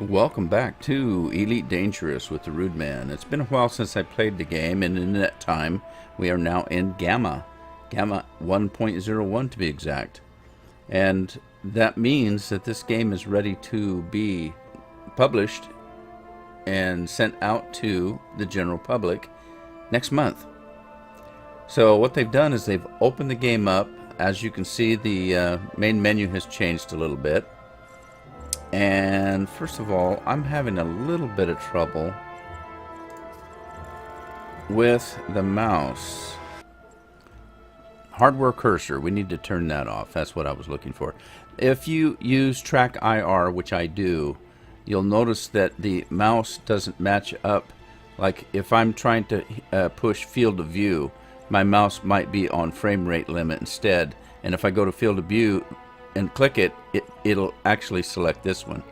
Welcome back to Elite Dangerous with the Rude Man. It's been a while since I played the game, and in that time, we are now in Gamma 1.01 to be exact. And that means that this game is ready to be published and sent out to the general public next month. So what they've done is they've opened the game up. As you can see, the main menu has changed a little bit. And first of all, I'm having a little bit of trouble with the mouse. Hardware cursor, we need to turn that off. That's what I was looking for. If you use track IR, which I do, you'll notice that the mouse doesn't match up. Like if I'm trying to push field of view, my mouse might be on frame rate limit instead. And if I go to field of view and click it, it'll actually select this one.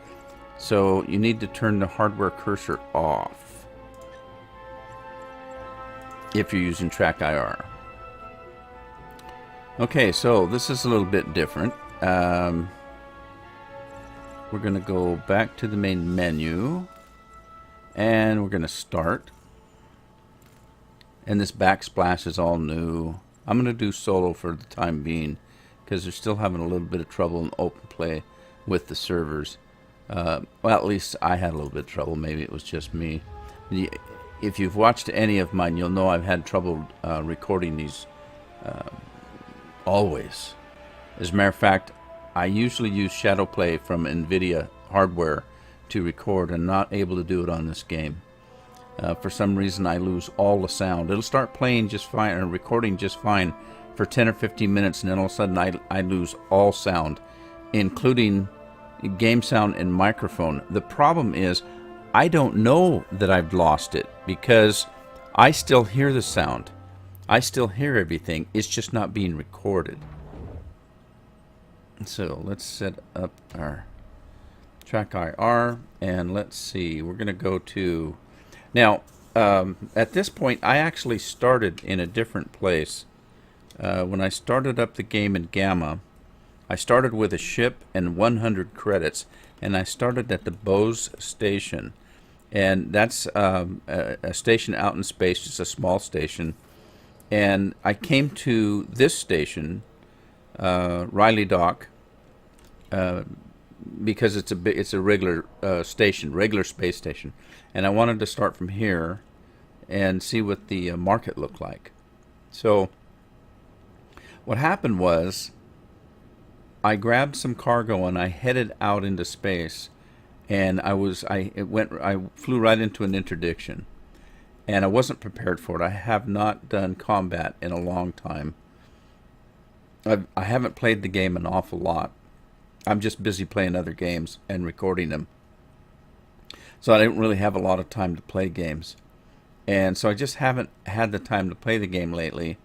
So you need to turn the hardware cursor off if you're using track IR. Okay, so this is a little bit different. We're going to go back to the main menu and we're going to start. And this backsplash is all new. I'm going to do solo for the time being, because they're still having a little bit of trouble in open play with the servers. Well, at least I had a little bit of trouble. Maybe it was just me. If you've watched any of mine, you'll know I've had trouble recording these always. As a matter of fact, I usually use shadow play from NVIDIA hardware to record, and not able to do it on this game. For some reason, I lose all the sound. It'll start playing just fine, or recording just fine, for 10 or 15 minutes, and then all of a sudden I lose all sound, including game sound and microphone. The problem is I don't know that I've lost it, because I still hear the sound. I still hear everything. It's just not being recorded. So let's set up our track IR, and let's see. We're going to go to... Now, at this point, I actually started in a different place. When I started up the game in Gamma, I started with a ship and 100 credits, and I started at the Bose station. And that's a station out in space, just a small station. And I came to this station, Riley Dock, because it's a regular station, regular space station. And I wanted to start from here and see what the market looked like. So what happened was I grabbed some cargo and I headed out into space, and I flew right into an interdiction, and I wasn't prepared for it. I have not done combat in a long time. I haven't played the game an awful lot. I'm just busy playing other games and recording them. So I didn't really have a lot of time to play games. And so I just haven't had the time to play the game lately.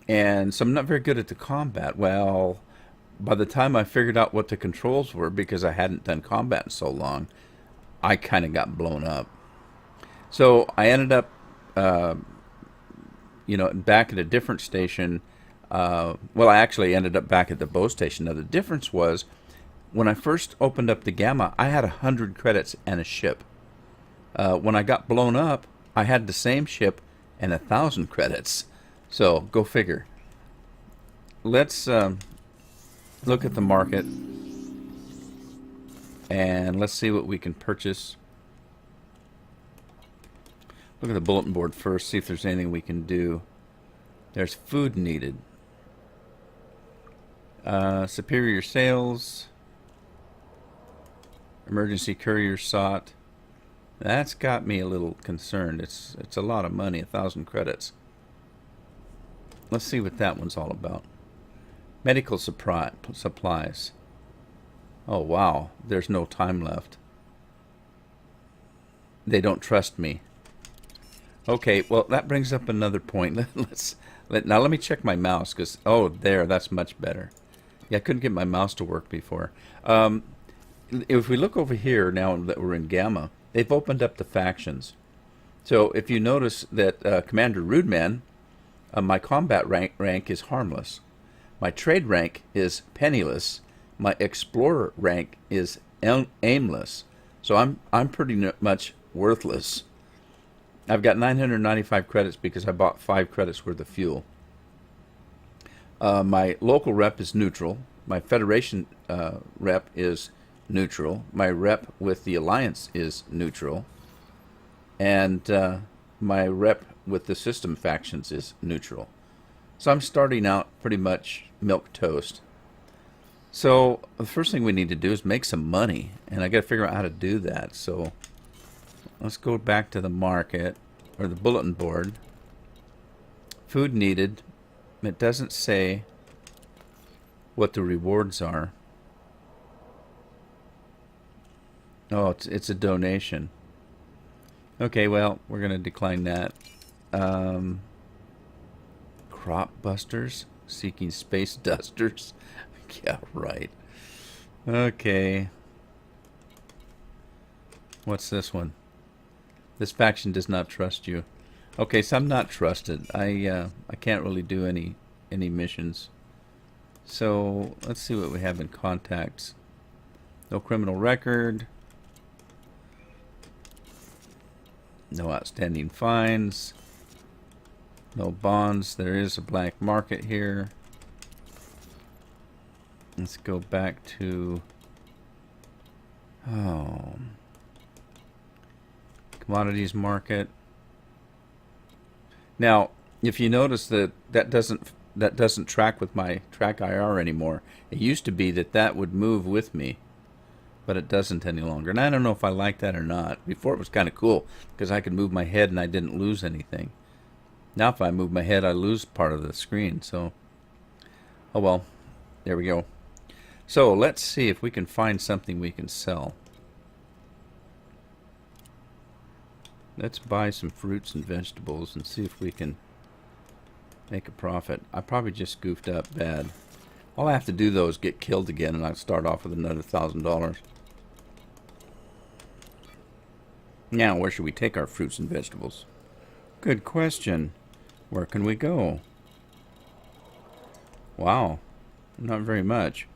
And so I'm not very good at the combat. Well, by the time I figured out what the controls were, because I hadn't done combat in so long, I kind of got blown up. So I ended up, back at a different station. Well, I actually ended up back at the Bose station. Now, the difference was, when I first opened up the Gamma, I had 100 credits and a ship. When I got blown up, I had the same ship and 1,000 credits. So, go figure. Let's look at the market, and let's see what we can purchase. Look at the bulletin board first, see if there's anything we can do. There's food needed. Superior sales. Emergency courier sought. That's got me a little concerned. It's a lot of money, 1,000 credits. Let's see what that one's all about. Medical supplies. Oh wow, there's no time left. They don't trust me. Okay, well that brings up another point. Now let me check my mouse, because that's much better. Yeah, I couldn't get my mouse to work before. If we look over here now that we're in Gamma, they've opened up the factions. So if you notice that Commander Rudeman, my combat rank is harmless. My trade rank is penniless. My explorer rank is aimless. So I'm pretty much worthless. I've got 995 credits because I bought 5 credits worth of fuel. My local rep is neutral. My Federation rep is neutral. My rep with the Alliance is neutral. And my rep with the system factions is neutral. So I'm starting out pretty much milk toast. So the first thing we need to do is make some money, and I got to figure out how to do that. So let's go back to the market, or the bulletin board. Food needed. It doesn't say what the rewards are. Oh, it's a donation. Okay, well, we're going to decline that. Crop busters? Seeking space dusters? Yeah, right. Okay. What's this one? This faction does not trust you. Okay, so I'm not trusted. I can't really do any missions. So let's see what we have in contacts. No criminal record. No outstanding fines. No bonds. There is a black market here. Let's go back to commodities market. Now, if you notice that doesn't track with my track IR anymore. It used to be that would move with me, but it doesn't any longer. And I don't know if I like that or not. Before it was kind of cool because I could move my head and I didn't lose anything. Now if I move my head, I lose part of the screen. So, oh well, there we go. So let's see if we can find something we can sell. Let's buy some fruits and vegetables and see if we can make a profit. I probably just goofed up bad. All I have to do though is get killed again and I'll start off with another $1,000. Now, where should we take our fruits and vegetables? Good question. Where can we go? Wow, not very much.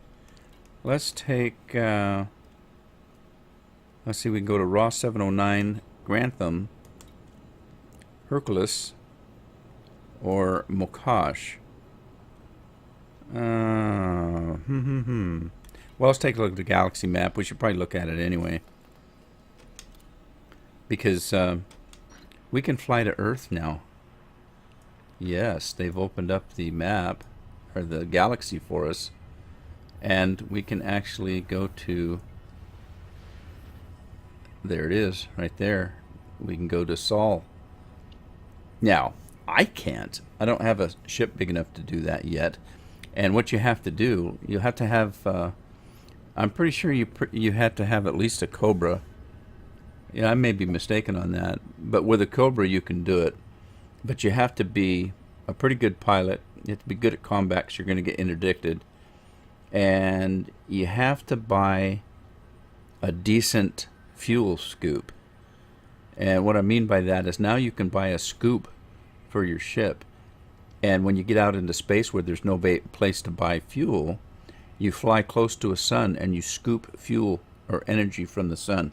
Let's take, let's see, we can go to Raw 709, Grantham, Hercules, or Mokash. Well, let's take a look at the galaxy map. We should probably look at it anyway. Because we can fly to Earth now. Yes, they've opened up the map, or the galaxy for us. And we can actually go to, there it is, right there. We can go to Sol. Now, I can't. I don't have a ship big enough to do that yet. And what you have to do, you have to have, I'm pretty sure you have to have at least a Cobra. Yeah, I may be mistaken on that. But with a Cobra, you can do it. But you have to be a pretty good pilot. You have to be good at combat because you're going to get interdicted. And you have to buy a decent fuel scoop. And what I mean by that is now you can buy a scoop for your ship. And when you get out into space where there's no place to buy fuel, you fly close to a sun and you scoop fuel or energy from the sun.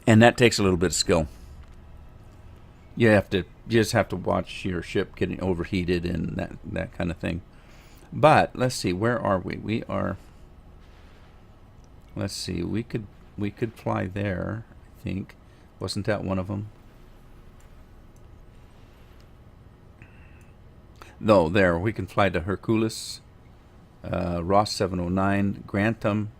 And that takes a little bit of skill. You just have to watch your ship getting overheated and that kind of thing. But let's see, where are we? We are, let's see, we could fly there, I think. Wasn't that one of them? No, there, we can fly to Hercules, Ross 709, Grantham.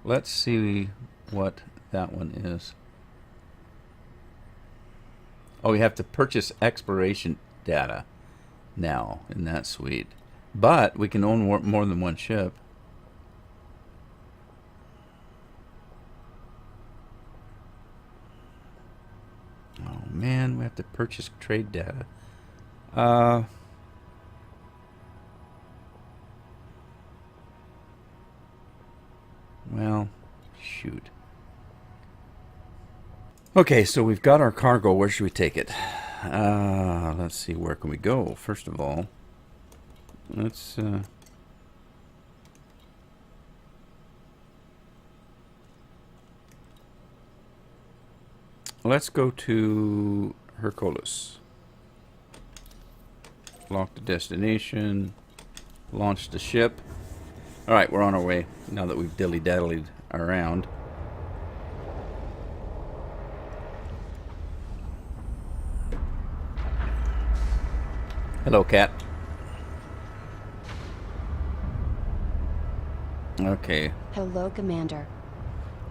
Let's see what that one is. Oh, we have to purchase exploration data now in that suite. But we can own more than one ship. Oh man, we have to purchase trade data. Well, shoot. Okay, so we've got our cargo. Where should we take it? Let's see, where can we go? First of all, Let's go to Hercules. Lock the destination. Launch the ship. Alright, we're on our way now that we've dilly-dallied around. Hello, cat. Okay. Hello, Commander.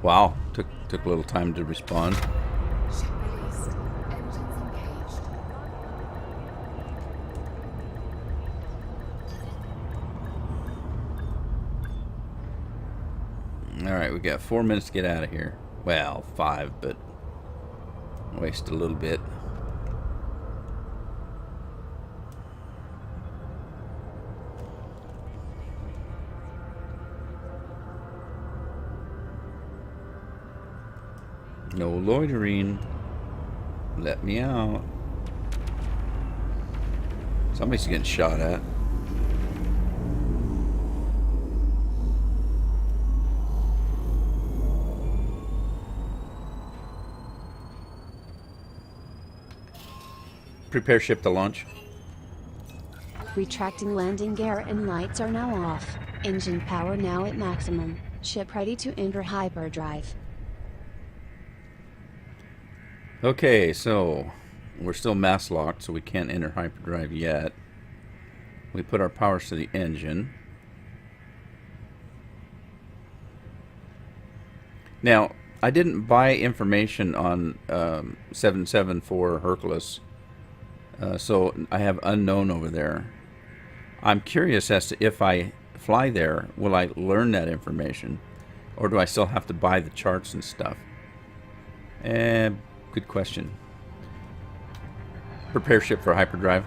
Wow, took a little time to respond. Ship released. Engines engaged. Alright, we got 4 minutes to get out of here. Well, 5, but waste a little bit. No loitering. Let me out. Somebody's getting shot at. Prepare ship to launch. Retracting landing gear and lights are now off. Engine power now at maximum. Ship ready to enter hyperdrive. Okay, so we're still mass locked, so we can't enter hyperdrive yet. We put our powers to the engine. Now, I didn't buy information on 774 Hercules, so I have unknown over there. I'm curious as to if I fly there, will I learn that information? Or do I still have to buy the charts and stuff? Good question. Prepare ship for hyperdrive.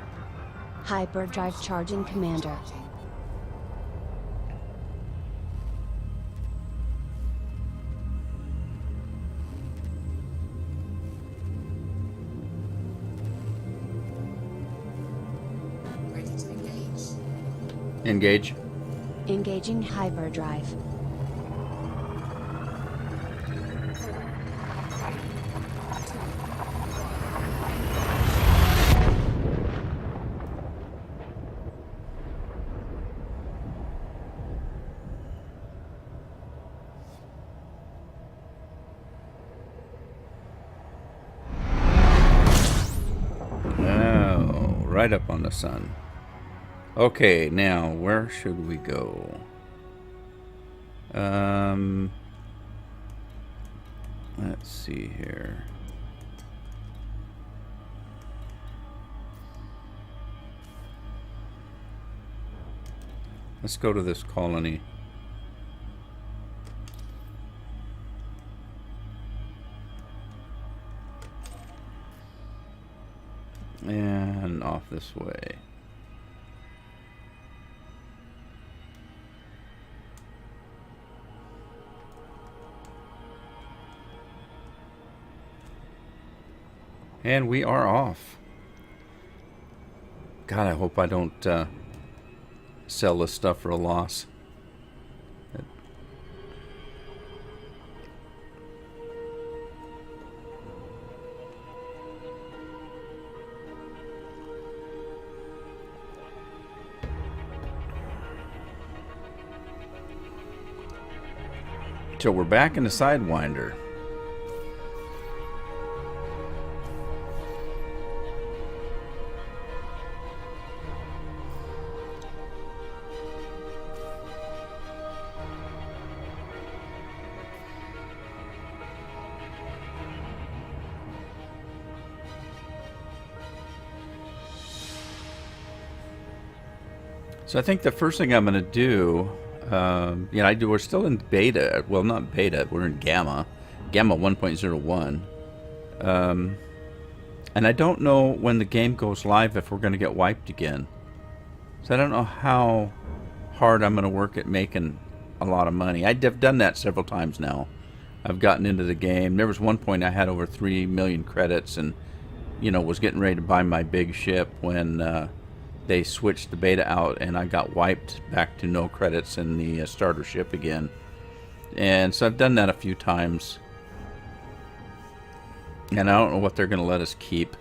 Hyperdrive charging, Commander. Ready to engage. Engage. Engaging hyperdrive. Oh, right up on the sun. Okay, now where should we go? Let's see here. Let's go to this colony. And off this way. And we are off. God, I hope I don't sell this stuff for a loss. So we're back in the Sidewinder. So I think the first thing I'm going to do, we're still in beta. Well, not beta. We're in gamma 1.01. And I don't know when the game goes live if we're going to get wiped again. So I don't know how hard I'm going to work at making a lot of money. I've done that several times now. I've gotten into the game. There was one point I had over 3 million credits and, was getting ready to buy my big ship when they switched the beta out, and I got wiped back to no credits in the starter ship again. And so I've done that a few times. And I don't know what they're going to let us keep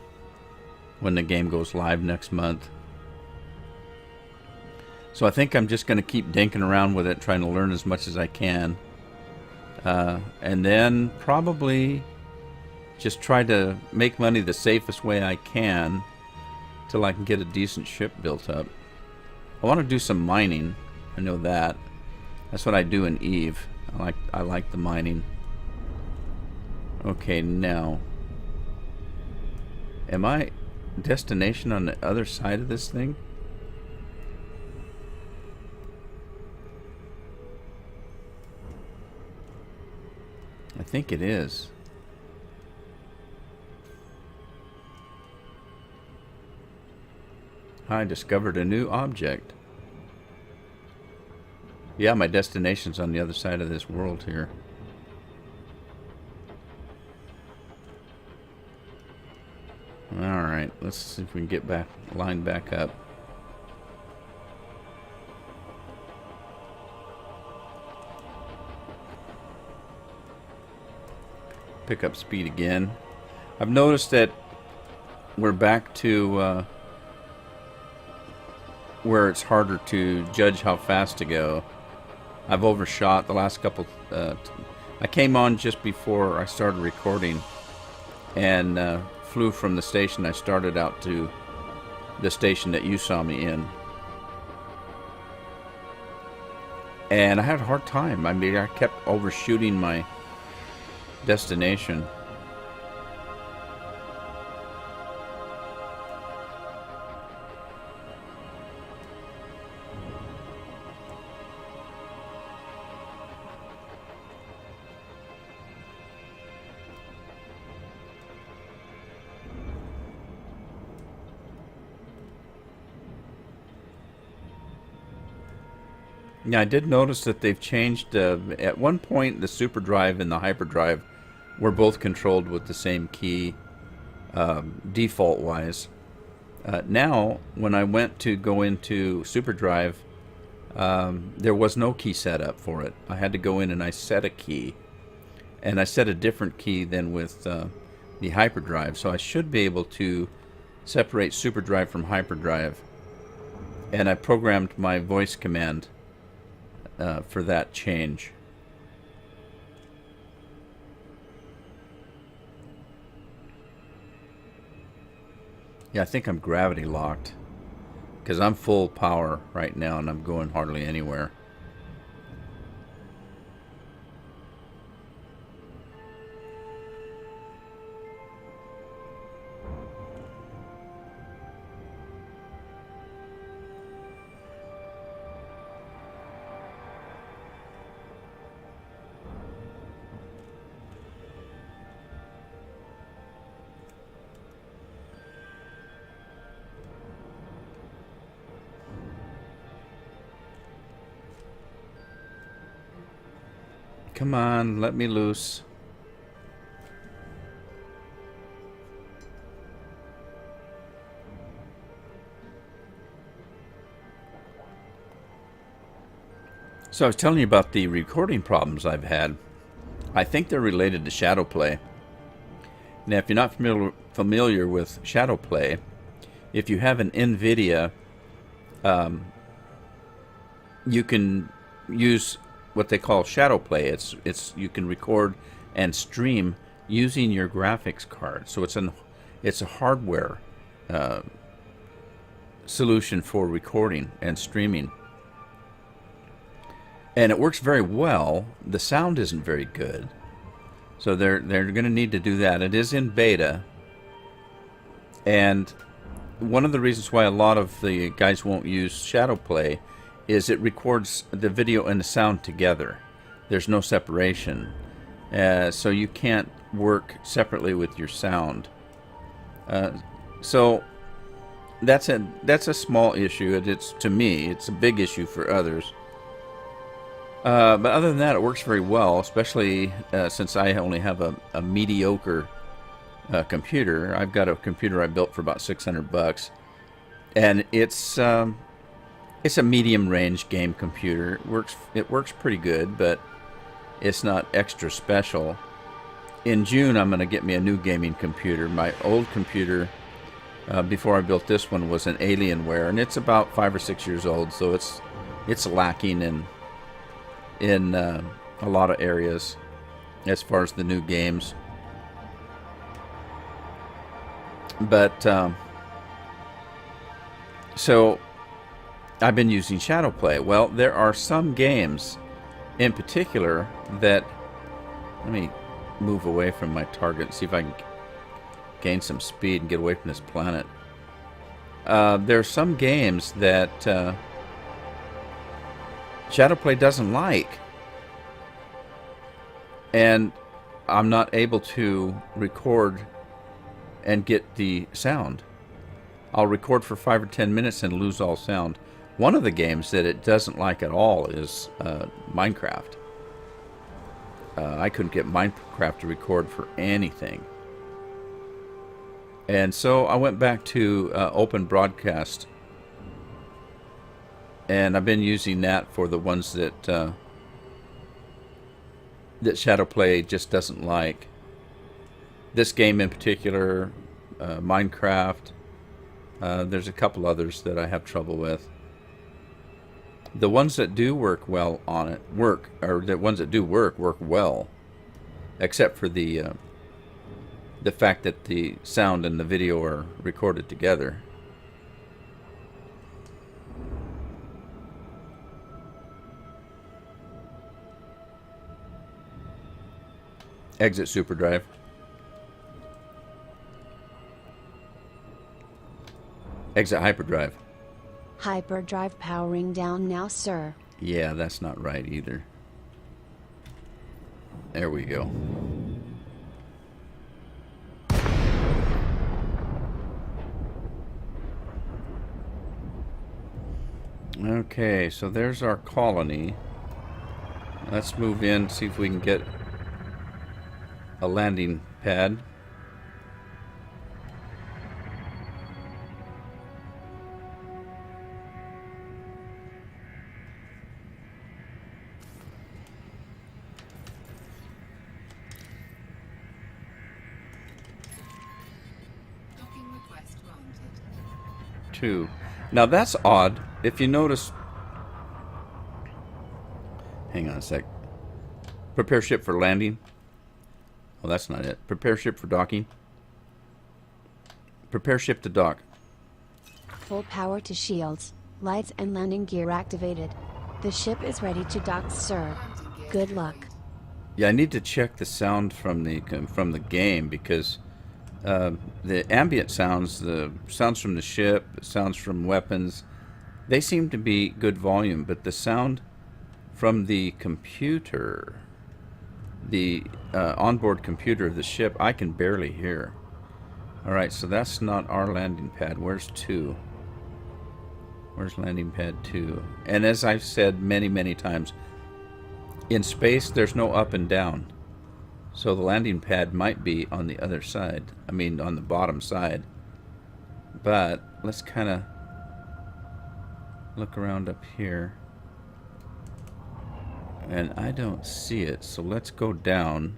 when the game goes live next month. So I think I'm just going to keep dinking around with it, trying to learn as much as I can. And then probably just try to make money the safest way I can till I can get a decent ship built up. I want to do some mining. I know that. That's what I do in Eve. I like the mining. Okay, now, am I destination on the other side of this thing? I think it is. I discovered a new object. Yeah, my destination's on the other side of this world here. Alright, let's see if we can get back, line back up. Pick up speed again. I've noticed that we're back to where it's harder to judge how fast to go. I've overshot the last couple. I came on just before I started recording and flew from the station I started out to the station that you saw me in. And I had a hard time. I mean, I kept overshooting my destination. Yeah, I did notice that they've changed. At one point, the super drive and the hyperdrive were both controlled with the same key, default-wise. Now, when I went to go into super drive, there was no key set up for it. I had to go in and I set a key, and I set a different key than with the hyperdrive. So I should be able to separate super drive from hyperdrive, and I programmed my voice command for that change. Yeah, I think I'm gravity locked because I'm full power right now and I'm going hardly anywhere. Come on, let me loose. So I was telling you about the recording problems I've had. I think they're related to shadow play. Now, if you're not familiar with shadow play, if you have an NVIDIA, you can use what they call shadow play. It's you can record and stream using your graphics card. So it's a hardware solution for recording and streaming, and it works very well. The sound isn't very good, so they're going to need to do that. It is in beta, and one of the reasons why a lot of the guys won't use shadow play is it records the video and the sound together. There's no separation. So you can't work separately with your sound. So that's a small issue. It's, to me, it's a big issue for others. But other than that, it works very well, especially since I only have a mediocre computer. I've got a computer I built for about $600. And it's a medium range game computer. It works pretty good, but it's not extra special. In June, I'm going to get me a new gaming computer. My old computer, before I built this one, was an Alienware, and it's about 5 or 6 years old, so it's lacking in a lot of areas as far as the new games. But so I've been using Shadowplay. Well, there are some games in particular that, let me move away from my target and see if I can gain some speed and get away from this planet. There are some games that Shadowplay doesn't like, and I'm not able to record and get the sound. I'll record for 5 or 10 minutes and lose all sound. One of the games that it doesn't like at all is Minecraft. I couldn't get Minecraft to record for anything. And so I went back to Open Broadcast, and I've been using that for the ones that Shadowplay just doesn't like. This game in particular, Minecraft. There's a couple others that I have trouble with. The ones that do work well on it work well, except for the fact that the sound and the video are recorded together. Exit SuperDrive. Exit hyperdrive. Hyperdrive powering down now, sir. Yeah, that's not right either. There we go. Okay, so there's our colony. Let's move in, see if we can get a landing pad. Docking request granted. 2. Now that's odd. If you notice, hang on a sec. Prepare ship for landing. Oh, that's not it. Prepare ship for docking. Prepare ship to dock. Full power to shields, lights and landing gear activated. The ship is ready to dock, sir. Good luck. Yeah, I need to check the sound from the game, because the ambient sounds, the sounds from the ship, the sounds from weapons, they seem to be good volume, but the sound from the computer, the onboard computer of the ship, I can barely hear. Alright, so that's not our landing pad. Where's 2? Where's landing pad 2? And as I've said many, many times, in space there's no up and down. So the landing pad might be on the other side. I mean, on the bottom side. But let's kind of look around up here. And I don't see it, so let's go down.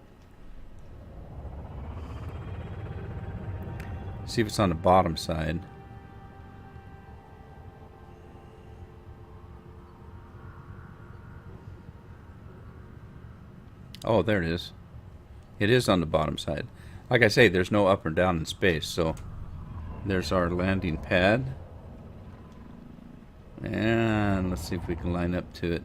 See if it's on the bottom side. Oh, there it is. It is on the bottom side. Like I say, there's no up or down in space, so there's our landing pad. And let's see if we can line up to it.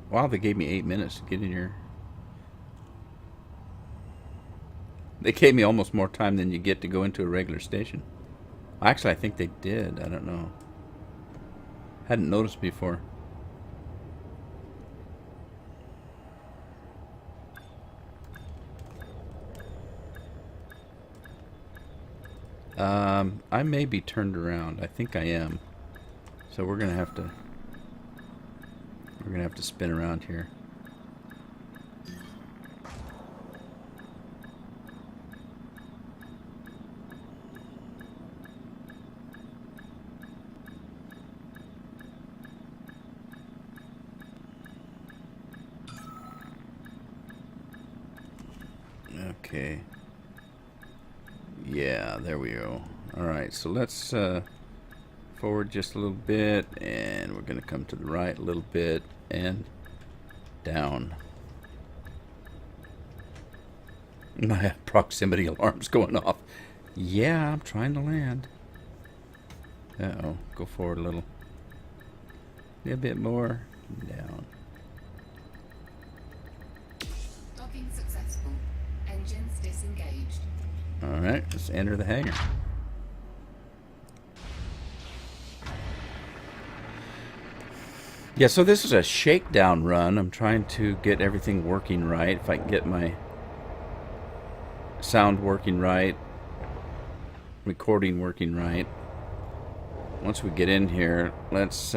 Wow, they gave me 8 minutes to get in here. They gave me almost more time than you get to go into a regular station. Actually, I think they did. I don't know. Hadn't noticed before. I may be turned around. I think I am. So we're going to have to We're gonna have to spin around here. Okay. Yeah, there we go. Alright, so let's forward just a little bit, and we're going to come to the right a little bit, and down. My proximity alarm's going off. Yeah, I'm trying to land. Uh-oh, go forward a little. A bit more. Down. Docking successful. Engines disengaged. Alright, let's enter the hangar. Yeah, so this is a shakedown run. I'm trying to get everything working right. If I can get my sound working right, recording working right. Once we get in here, let's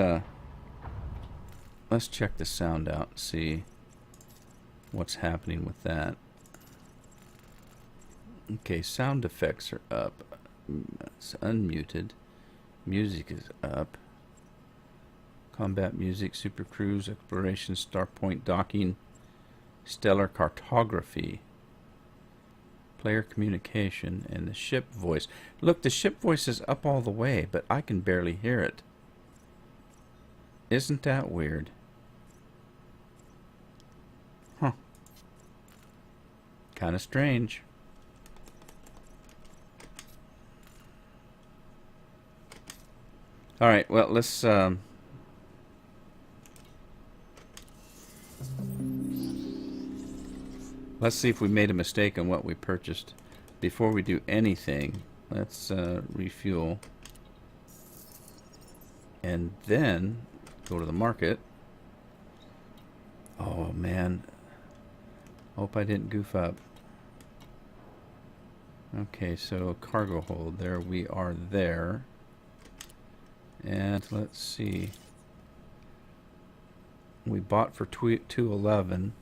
check the sound out and see what's happening with that. Okay, sound effects are up. It's unmuted. Music is up. Combat music, super cruise, exploration, starpoint docking, stellar cartography, player communication, and the ship voice. Look, the ship voice is up all the way, but I can barely hear it. Isn't that weird? Huh. Kind of strange. All right, well, let's see if we made a mistake on what we purchased. Before we do anything, let's refuel. And then go to the market. Oh, man. Hope I didn't goof up. Okay, so cargo hold. There we are there. And let's see. We bought for 211.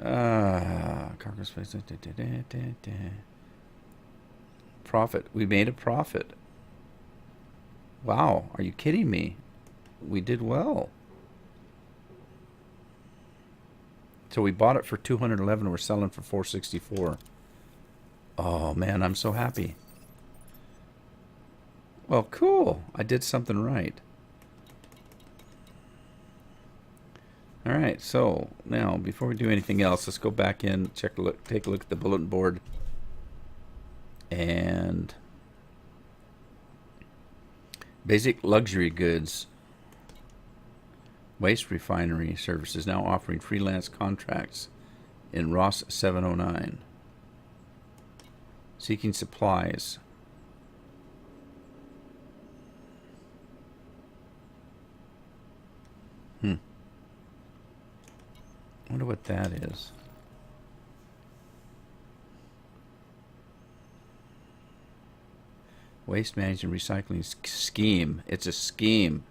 Cargo space. Profit. We made a profit. Wow, are you kidding me? We did well. So we bought it for 211. We're selling for 464. Oh man, I'm so happy. Well, cool. I did something right. Alright, so now before we do anything else, let's go back in, take a look at the bulletin board. And basic luxury goods. Waste refinery services now offering freelance contracts in Ross 709. Seeking supplies. I wonder what that is. Waste management recycling scheme. It's a scheme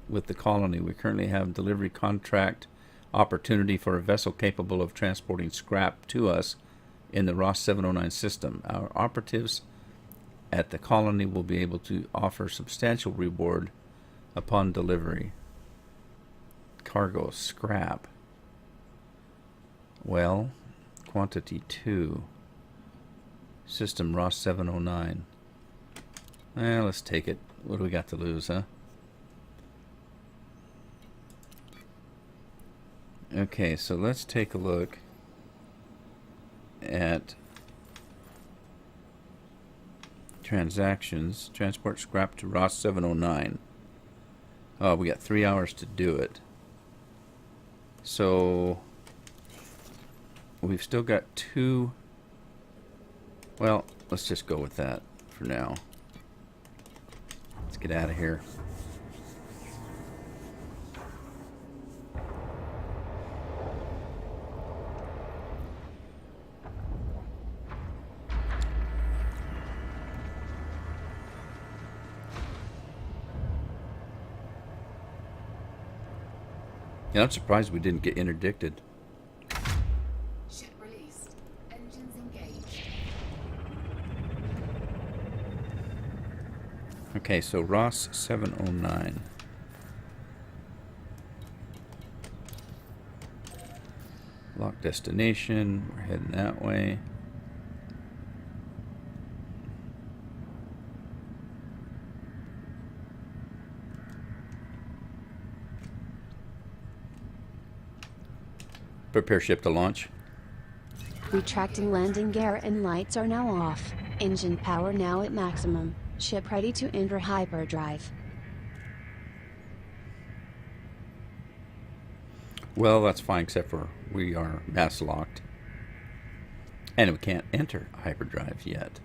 with the colony. We currently have delivery contract opportunity for a vessel capable of transporting scrap to us in the Ross 709 system. Our operatives at the colony will be able to offer substantial reward upon delivery. Cargo scrap. Well, quantity 2. System Ross 709. Let's take it. What do we got to lose, huh? Okay, so let's take a look at transactions. Transport scrap to Ross 709. Oh, we got 3 hours to do it. So we've still got 2. Well, let's just go with that for now. Let's get out of here. Yeah, I'm surprised we didn't get interdicted. Ship released. Engines engaged. Okay, so Ross 709. Lock destination. We're heading that way. Prepare ship to launch. Retracting landing gear and lights are now off. Engine power now at maximum. Ship ready to enter hyperdrive. Well, that's fine, except for we are mass locked. And we can't enter hyperdrive yet.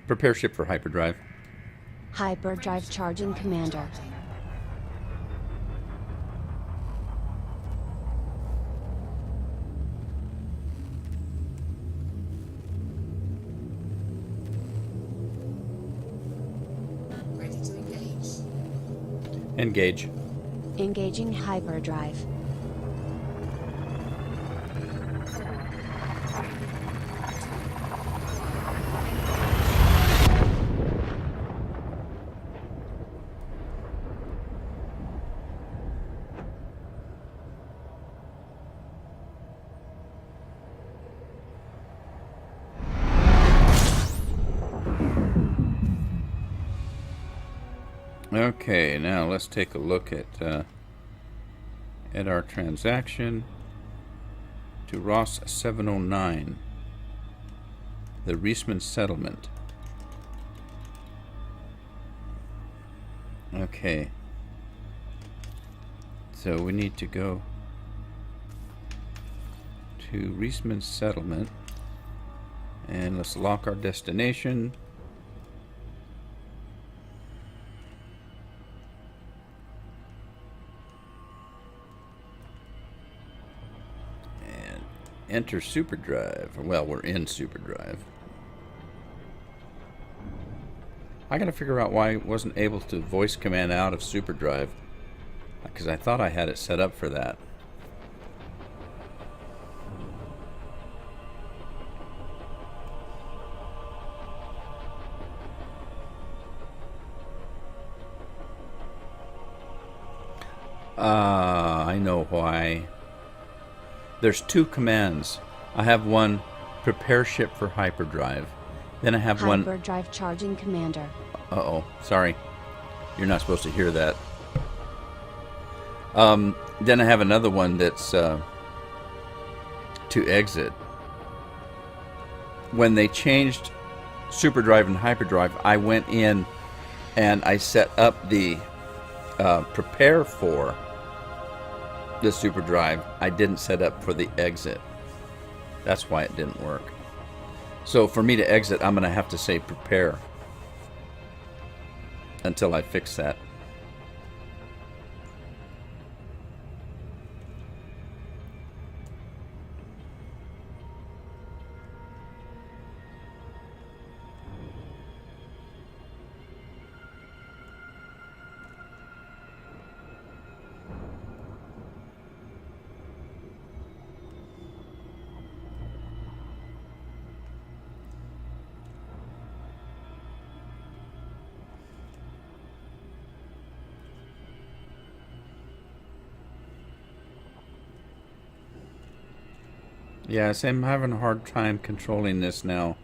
Prepare ship for hyperdrive. Hyperdrive charging commander. Ready to engage. Engage. Engaging hyperdrive. Okay, now let's take a look at our transaction to Ross 709, the Reisman settlement. Okay, so we need to go to Reisman settlement, and let's lock our destination. Enter superdrive. Well, we're in superdrive. I gotta figure out why I wasn't able to voice command out of superdrive, because I thought I had it set up for that. I know why. There's two commands. I have one, prepare ship for hyperdrive. Then I have one... Hyperdrive charging commander. Uh-oh, sorry. You're not supposed to hear that. Then I have another one that's to exit. When they changed superdrive and hyperdrive, I went in and I set up the prepare for the superdrive. I didn't set up for the exit. That's why it didn't work. So for me to exit, I'm going to have to say prepare until I fix that. Yes, I'm having a hard time controlling this now,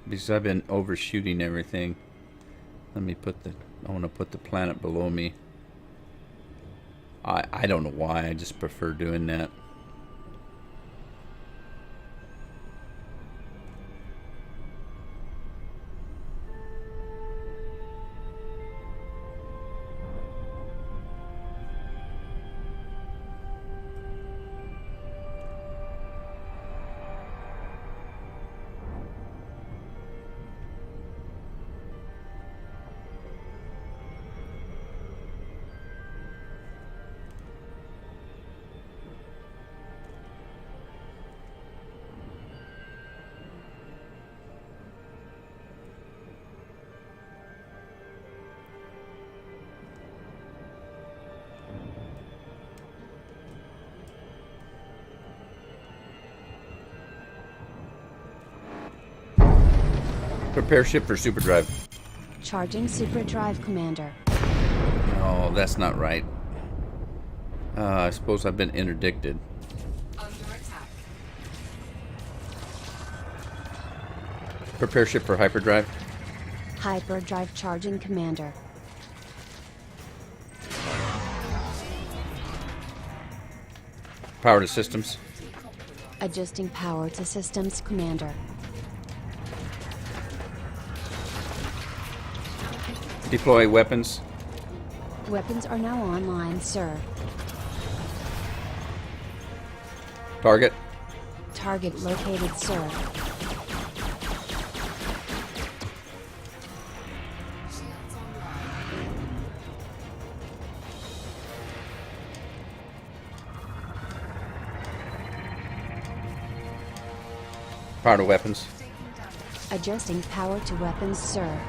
because I've been overshooting everything. Let me put the... I want to put the planet below me. I don't know why. I just prefer doing that. Prepare ship for superdrive. Charging superdrive, Commander. Oh, that's not right. I suppose I've been interdicted. Under attack. Prepare ship for hyperdrive. Hyperdrive charging, Commander. Power to systems. Adjusting power to systems, Commander. Deploy weapons. Weapons are now online, sir. Target. Target located, sir. Shields online. Power to weapons. Taking damage. Adjusting power to weapons, sir.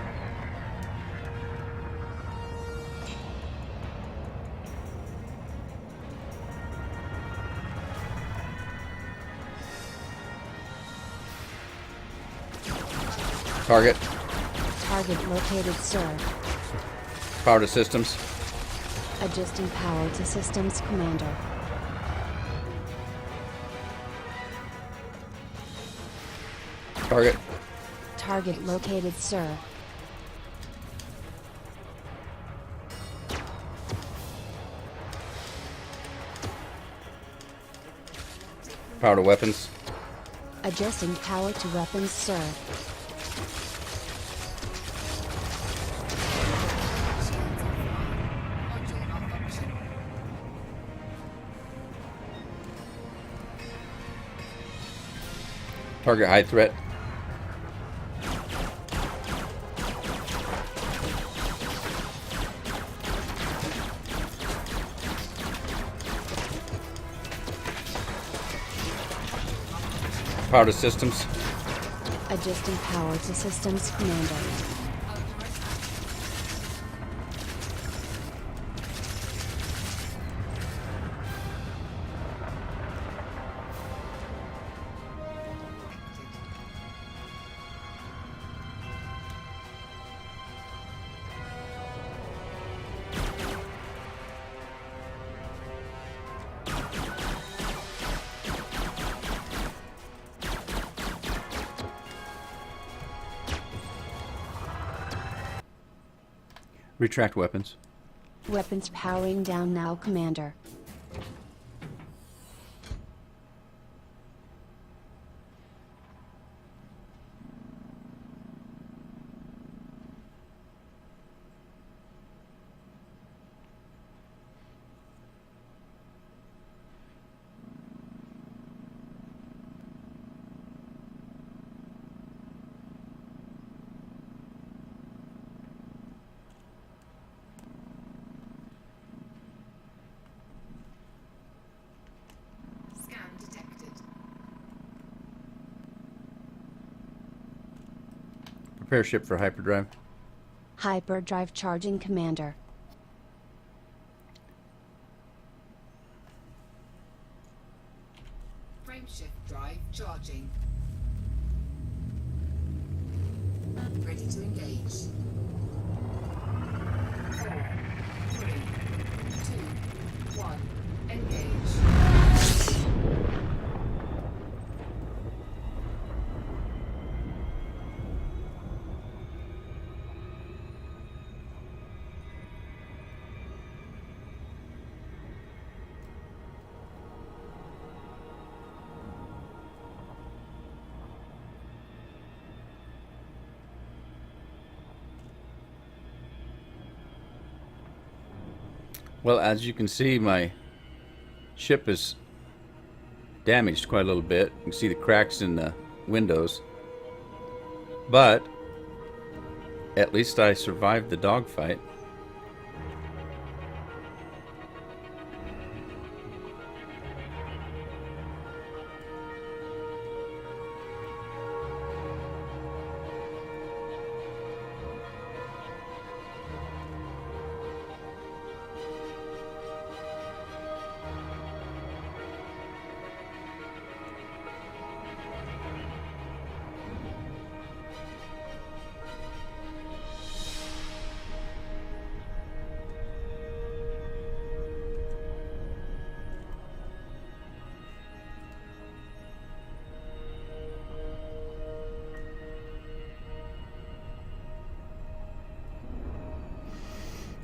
Target. Target located, sir. Power to systems. Adjusting power to systems, Commander. Target. Target located, sir. Power to weapons. Adjusting power to weapons, sir. Module malfunction. Target high threat. Power to systems. Adjusting power to systems, Commander. Under attack. Retract weapons. Weapons powering down now, Commander. Scan detected. Prepare ship for hyperdrive. Hyperdrive charging, Commander. Frameshift drive charging. Ready to engage. 4, 3, 2, 1. Engage. Well, as you can see, my ship is damaged quite a little bit. You can see the cracks in the windows. But at least I survived the dogfight.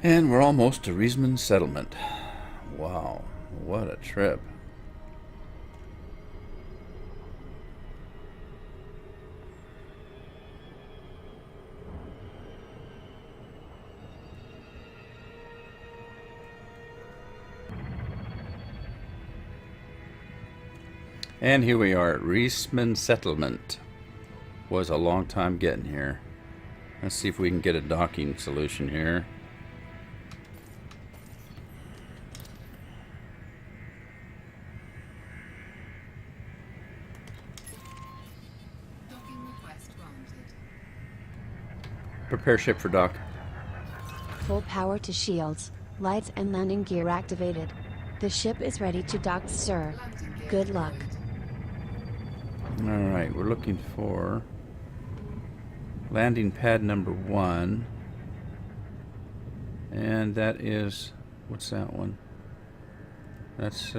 And we're almost to Riesman Settlement. Wow, what a trip. And here we are at Riesman Settlement. Was a long time getting here. Let's see if we can get a docking solution here. Docking request granted. Prepare ship for dock. Full power to shields, lights and landing gear activated. The ship is ready to dock, sir. Landing gear Good luck. deployed. Alright, we're looking for landing pad number 1. And that is, what's that one? That's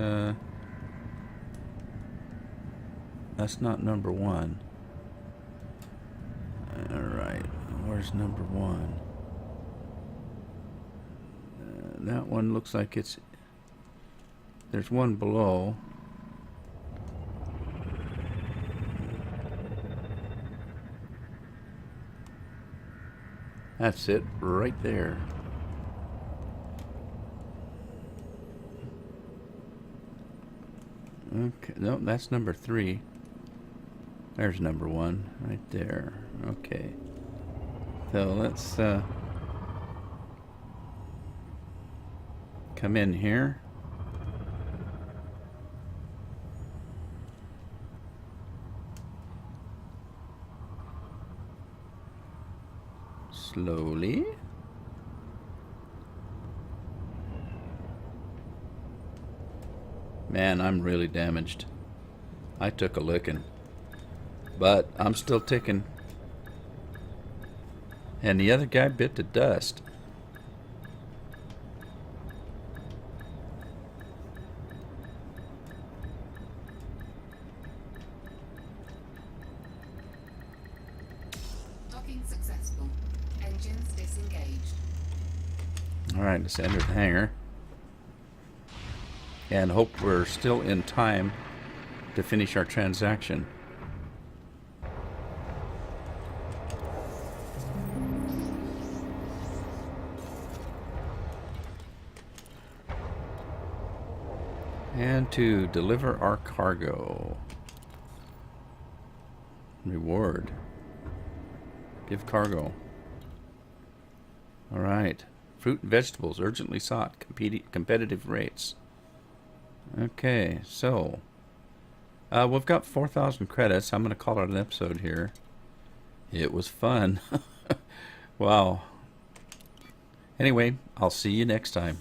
not number 1. Alright, where's number 1? That one looks like it's, there's one below. That's it, right there. Okay, no, that's number 3. There's number 1, right there. Okay. So let's come in here. Slowly. Man, I'm really damaged. I took a licking. But I'm still ticking. And the other guy bit to dust. Docking successful. Engines disengaged. Alright, let's enter the hangar. And hope we're still in time to finish our transaction. And to deliver our cargo. Reward. Give cargo. Alright. Fruit and vegetables urgently sought. Competitive rates. Okay, so we've got 4,000 credits. I'm going to call it an episode here. It was fun. Wow. Anyway, I'll see you next time.